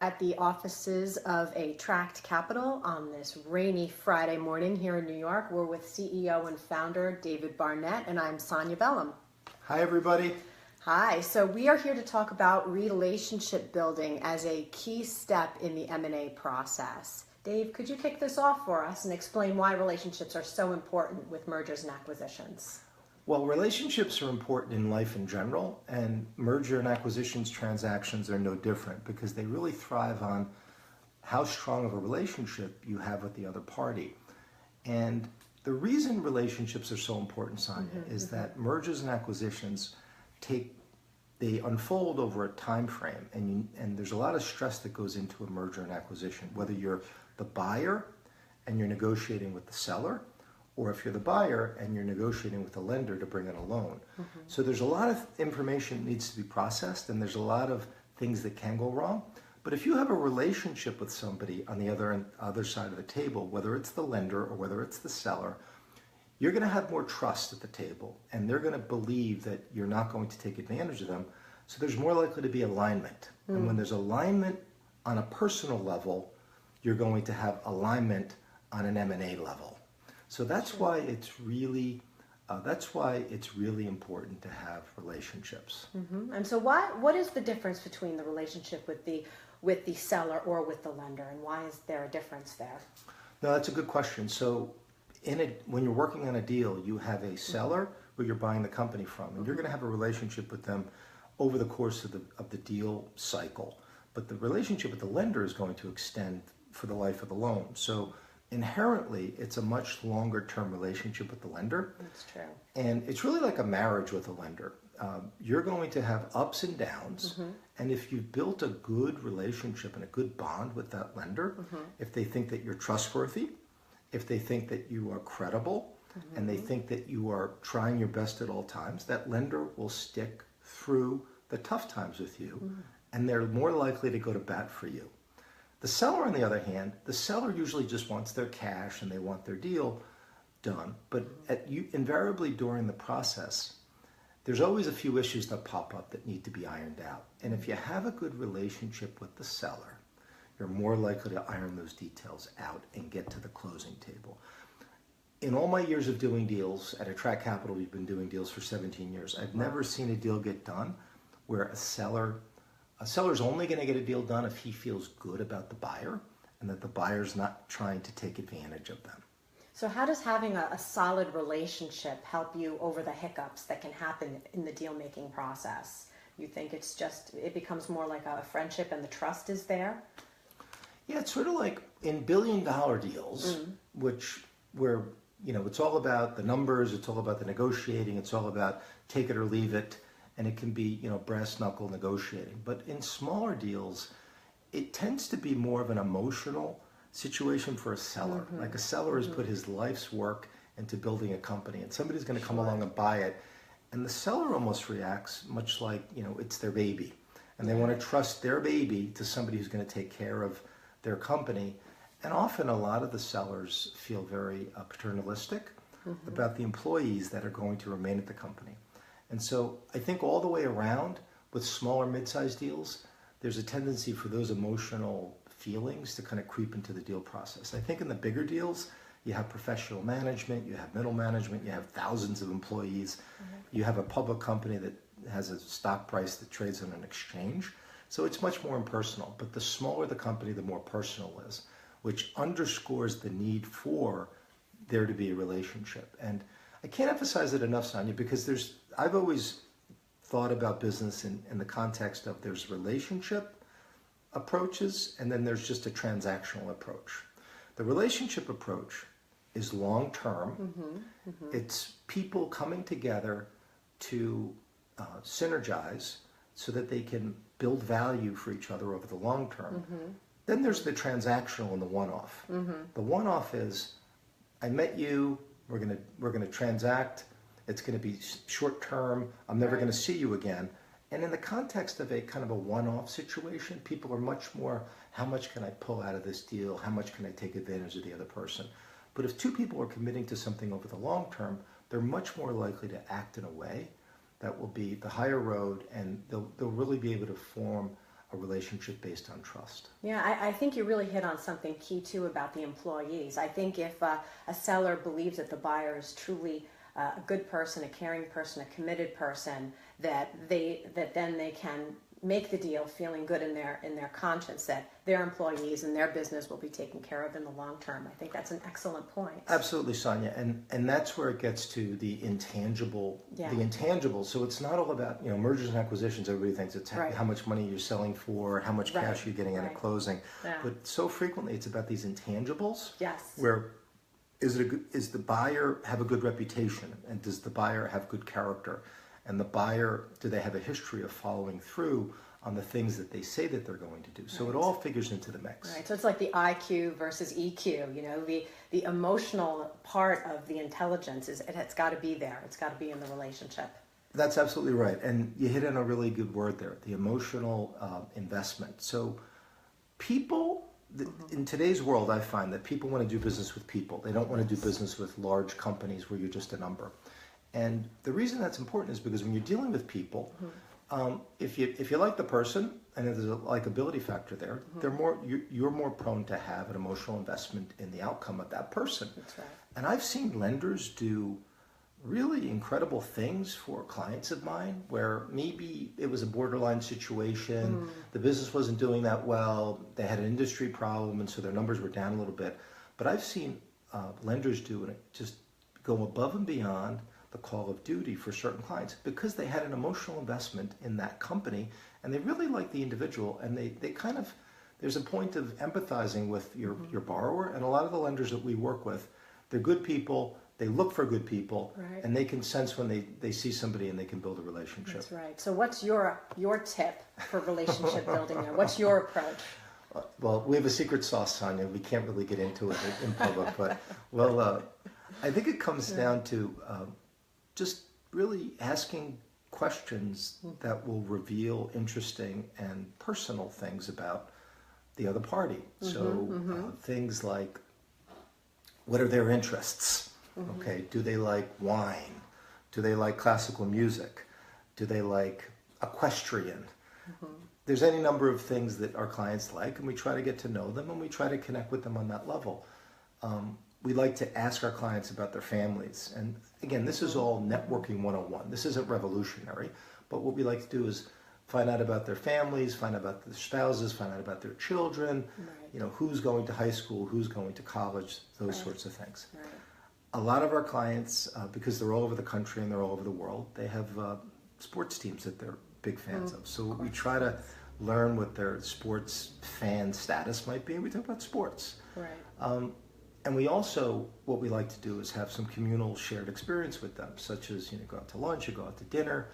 At the offices of Attract Capital on this rainy Friday morning here in New York. We're with CEO and founder David Barnett, and I'm Sonia Bellum. Hi, everybody. Hi, so we are here to talk about relationship building as a key step in the M&A process. Dave, could you kick this off for us and explain why relationships are so important with mergers and acquisitions? Well, relationships are important in life in general, and merger and acquisitions transactions are no different because they really thrive on how strong of a relationship you have with the other party. And the reason relationships are so important, Sonia, is that mergers and acquisitions they unfold over a time frame, and there's a lot of stress that goes into a merger and acquisition, whether you're the buyer and you're negotiating with the seller, or if you're the buyer and you're negotiating with the lender to bring in a loan. So there's a lot of information that needs to be processed, and there's a lot of things that can go wrong. But if you have a relationship with somebody on the other side of the table, whether it's the lender or whether it's the seller, you're going to have more trust at the table, and they're going to believe that you're not going to take advantage of them. So there's more likely to be alignment. And when there's alignment on a personal level, you're going to have alignment on an M&A level. So that's why it's really important to have relationships. And so what is the difference between the relationship with the seller or with the lender, and why is there a difference there? No, that's a good question. So when you're working on a deal, you have a seller who you're buying the company from, and you're going to have a relationship with them over the course of the deal cycle. But the relationship with the lender is going to extend for the life of the loan. So inherently, it's a much longer term relationship with the lender. That's true. And it's really like a marriage with a lender. You're going to have ups and downs. And if you've built a good relationship and a good bond with that lender, if they think that you're trustworthy, if they think that you are credible, and they think that you are trying your best at all times, that lender will stick through the tough times with you, and they're more likely to go to bat for you. The seller, on the other hand, the seller usually just wants their cash and they want their deal done. But invariably during the process, there's always a few issues that pop up that need to be ironed out. And if you have a good relationship with the seller, you're more likely to iron those details out and get to the closing table. In all my years of doing deals, at Attract Capital, we've been doing deals for 17 years. I've never seen a deal get done where a seller's only going to get a deal done if he feels good about the buyer and that the buyer's not trying to take advantage of them. So how does having a solid relationship help you over the hiccups that can happen in the deal-making process? You think it becomes more like a friendship and the trust is there? Yeah, it's sort of like in billion-dollar deals, where it's all about the numbers, it's all about the negotiating, it's all about take it or leave it. And it can be, brass knuckle negotiating. But in smaller deals, it tends to be more of an emotional situation for a seller. Like a seller has put his life's work into building a company, and somebody's going to come along and buy it. And the seller almost reacts much like, it's their baby. And they want to trust their baby to somebody who's going to take care of their company. And often a lot of the sellers feel very paternalistic about the employees that are going to remain at the company. And so I think all the way around with smaller mid-sized deals, there's a tendency for those emotional feelings to kind of creep into the deal process. I think in the bigger deals, you have professional management, you have middle management, you have thousands of employees, you have a public company that has a stock price that trades on an exchange. So it's much more impersonal. But the smaller the company, the more personal it is, which underscores the need for there to be a relationship. And I can't emphasize it enough, Sonia, because I've always thought about business in the context of there's relationship approaches and then there's just a transactional approach. The relationship approach is long-term. It's people coming together to synergize so that they can build value for each other over the long term. Then there's the transactional and the one-off. The one-off is, I met you, we're gonna transact. It's going to be short term. I'm never going to see you again. And in the context of a kind of a one-off situation, people are much more, how much can I pull out of this deal? How much can I take advantage of the other person? But if two people are committing to something over the long term, they're much more likely to act in a way that will be the higher road, and they'll really be able to form a relationship based on trust. Yeah, I think you really hit on something key too about the employees. I think if a seller believes that the buyer is truly a good person, a caring person, a committed person, that then they can make the deal feeling good in their conscience that their employees and their business will be taken care of in the long term. I think that's an excellent point. Absolutely, Sonia, and that's where it gets to the intangible. Yeah. The intangible. So it's not all about mergers and acquisitions. Everybody thinks it's Right. how much money you're selling for, how much Right. cash you're getting in at Right. closing. Yeah. But so frequently it's about these intangibles. Yes. Where is the buyer have a good reputation, and does the buyer have good character, and the buyer, do they have a history of following through on the things that they say that they're going to do? So Right. it all figures into the mix. Right. So it's like the IQ versus EQ. The emotional part of the intelligence it's got to be there. It's got to be in the relationship. That's absolutely right. And you hit on a really good word there, the emotional investment. So people, in today's world, I find that people want to do business with people. They don't want to do business with large companies where you're just a number. And the reason that's important is because when you're dealing with people, if you like the person and there's a likability factor there, you're more prone to have an emotional investment in the outcome of that person. That's right. And I've seen lenders do really incredible things for clients of mine where maybe it was a borderline situation, the business wasn't doing that well, they had an industry problem, and so their numbers were down a little bit. But I've seen lenders do it, just go above and beyond the call of duty for certain clients because they had an emotional investment in that company and they really like the individual, and they kind of, there's a point of empathizing with your borrower. And a lot of the lenders that we work with, they're good people, they look for good people, Right. and they can sense when they see somebody and they can build a relationship. That's right. So what's your tip for relationship building there? What's your approach? Well, we have a secret sauce, Sonia. We can't really get into it in public, but I think it comes down to just really asking questions that will reveal interesting and personal things about the other party. So things like, what are their interests? Okay, do they like wine? Do they like classical music? Do they like equestrian? There's any number of things that our clients like, and we try to get to know them and we try to connect with them on that level. We like to ask our clients about their families. And again, this is all networking 101. This isn't revolutionary, but what we like to do is find out about their families, find out about their spouses, find out about their children, Right. Who's going to high school, who's going to college, those Right. sorts of things. Right. A lot of our clients, because they're all over the country and they're all over the world, they have sports teams that they're big fans of. So we try to learn what their sports fan status might be, and we talk about sports. Right. And we also, what we like to do is have some communal shared experience with them, such as, go out to lunch, you go out to dinner,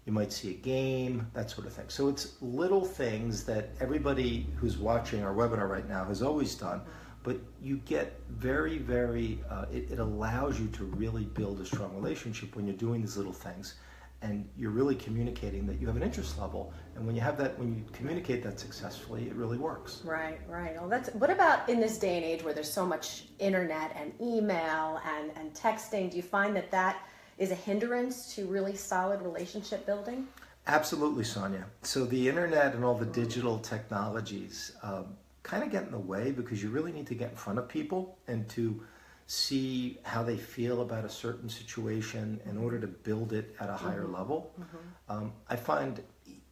you might see a game, that sort of thing. So it's little things that everybody who's watching our webinar right now has always done, but you get very, very, it allows you to really build a strong relationship when you're doing these little things. And you're really communicating that you have an interest level. And when you have that, when you communicate that successfully, it really works. Right, right. Well, what about in this day and age where there's so much internet and email and texting? Do you find that is a hindrance to really solid relationship building? Absolutely, Sonia. So the internet and all the digital technologies kind of get in the way because you really need to get in front of people and to see how they feel about a certain situation in order to build it at a higher level. I find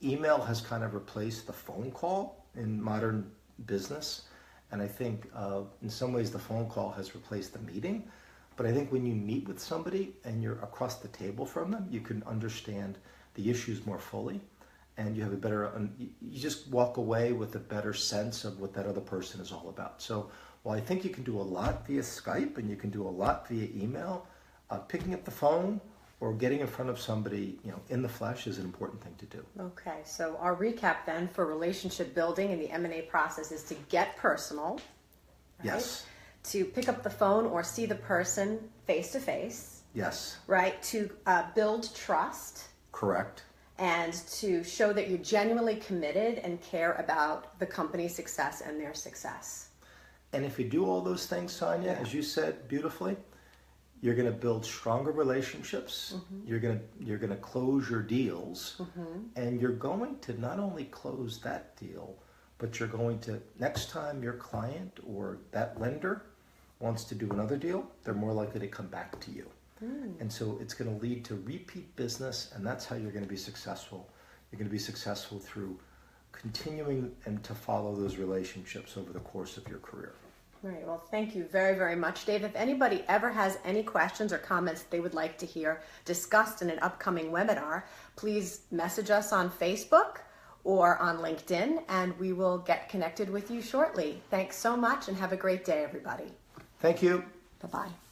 email has kind of replaced the phone call in modern business. And I think in some ways the phone call has replaced the meeting. But I think when you meet with somebody and you're across the table from them, you can understand the issues more fully. And you have a better, you just walk away with a better sense of what that other person is all about. So while I think you can do a lot via Skype and you can do a lot via email, picking up the phone or getting in front of somebody, in the flesh is an important thing to do. Okay, so our recap then for relationship building in the M&A process is to get personal. Right? Yes. To pick up the phone or see the person face to face. Yes. Right, to build trust. Correct. And to show that you're genuinely committed and care about the company's success and their success. And if you do all those things, Sonia, as you said beautifully, You're going to build stronger relationships. You're going to close your deals, and you're going to not only close that deal, but you're going to, next time your client or that lender wants to do another deal, they're more likely to come back to you. And so it's going to lead to repeat business, and that's how you're going to be successful. You're going to be successful through continuing and to follow those relationships over the course of your career. Right. Well, thank you very, very much, Dave. If anybody ever has any questions or comments they would like to hear discussed in an upcoming webinar, please message us on Facebook or on LinkedIn, and we will get connected with you shortly. Thanks so much, and have a great day, everybody. Thank you. Bye-bye.